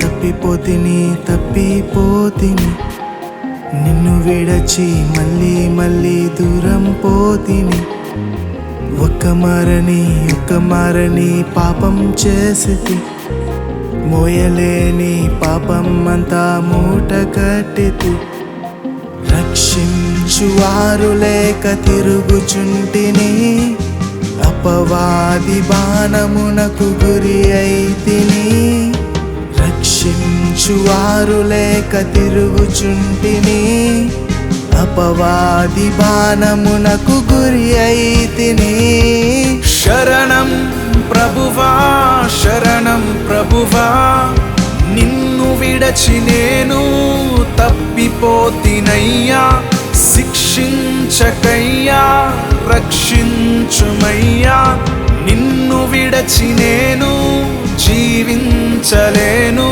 తప్పిపోతిని నిన్ను విడచి మళ్ళీ మళ్ళీ దూరం పోతిని. ఒక్క మారని పాపం చేసితి, మోయలేని పాపం అంతా మూట కట్టితి. రక్షించువారు లేక తిరుగుచుంటిని, అపవాది బాణమునకు గురి అయితిని. రక్షించువారు లేక తిరుగుచుంటిని, అపవాది బాణమునకు గురి అయితిని. శరణం ప్రభువా, శరణం ప్రభువా, నిన్ను విడచి నేను తప్పిపోతినయ్యా. శిక్షించకయ్యా, రక్షించుమయ్యా, నిన్ను విడచి నేను జీవించలేను.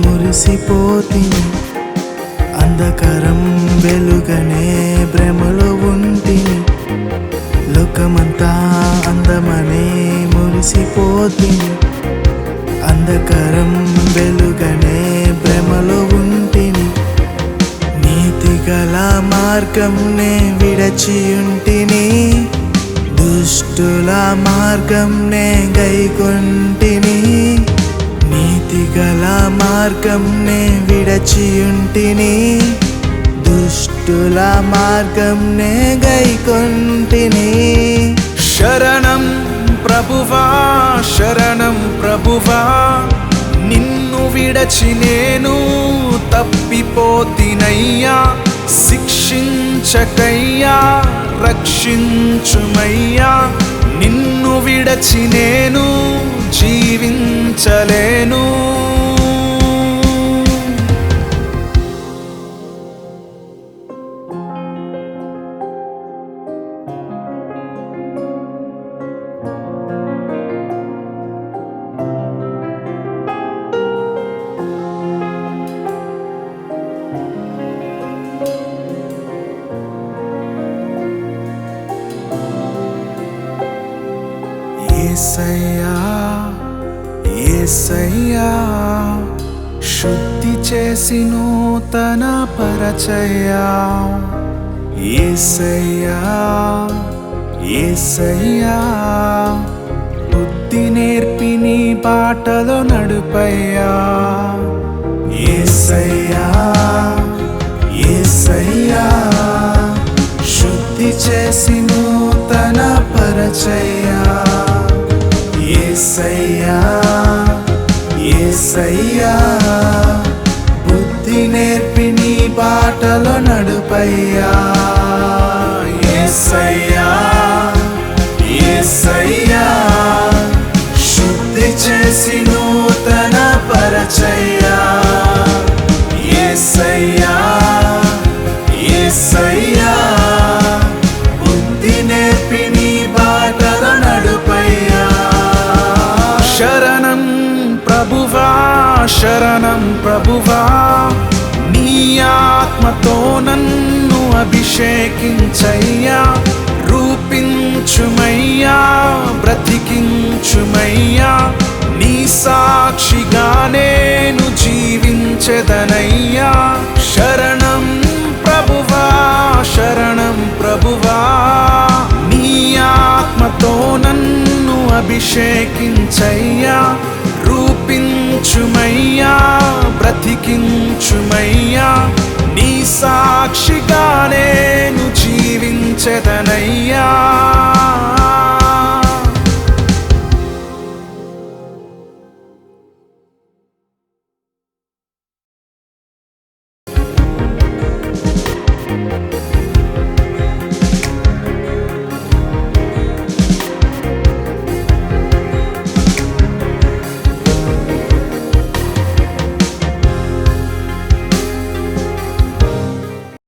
మురిసిపోతిని, అంధకారం వెలుగనే భ్రమలో ఉంటిని. లోకమంతా అందమనే మురిసిపోతిని, అంధకారం వెలుగనే భ్రమలో ఉంటిని. నీతిగల మార్గంనే విడచియుంటిని, దుష్టుల మార్గంనే గైకొంటిని. నీతిగల మార్గంనే విడచియుంటిని, దుష్టుల మార్గంనే గైకొంటిని. శరణం ప్రభువా, శరణం ప్రభువా, నిన్ను విడచి నేను తప్పిపోతినయ్యా. శిక్షించకయ్యా, రక్షించుమయ్యా, నిన్ను విడచి నేను జీవించలేను. యేసయ్యా, యేసయ్యా, శుద్ధి చేసి నూతన పరచయ్యా. యేసయ్యా, యేసయ్యా, బుద్ధి నేర్పి నీ బాటలో నడుపయ్యా. యేసయ్యా, యేసయ్యా, శుద్ధి చేసి నూతన పరచయ్యా. యేసయ్యా, యేసయ్యా, బుద్ధి నేర్పి నీ బాటలో నడుపయ్యా. యేసయ్యా, యేసయ్యా, శుద్ధి చేసి నూతన పరచయ్యా. యేసయ్యా, యేసయ్యా, బుద్ధి నేర్పి నీ బాటలో నడుపయ్యా. శరణం ప్రభువా, శరణం ప్రభువా, నీ ఆత్మతో నన్ను అభిషేకించయ్యా. రూపించుమయ్యా, బ్రతికించుమయ్యా, నీ సాక్షిగా నేను జీవించెదనయ్యా. శరణం ప్రభువా, శరణం ప్రభువా, నీ ఆత్మతో నన్ను అభిషేకించయ్యా. రూపించుమయ్యా, బ్రతికించుమయ్యా, నీ సాక్షిగా నేను జీవించెదనయ్యా.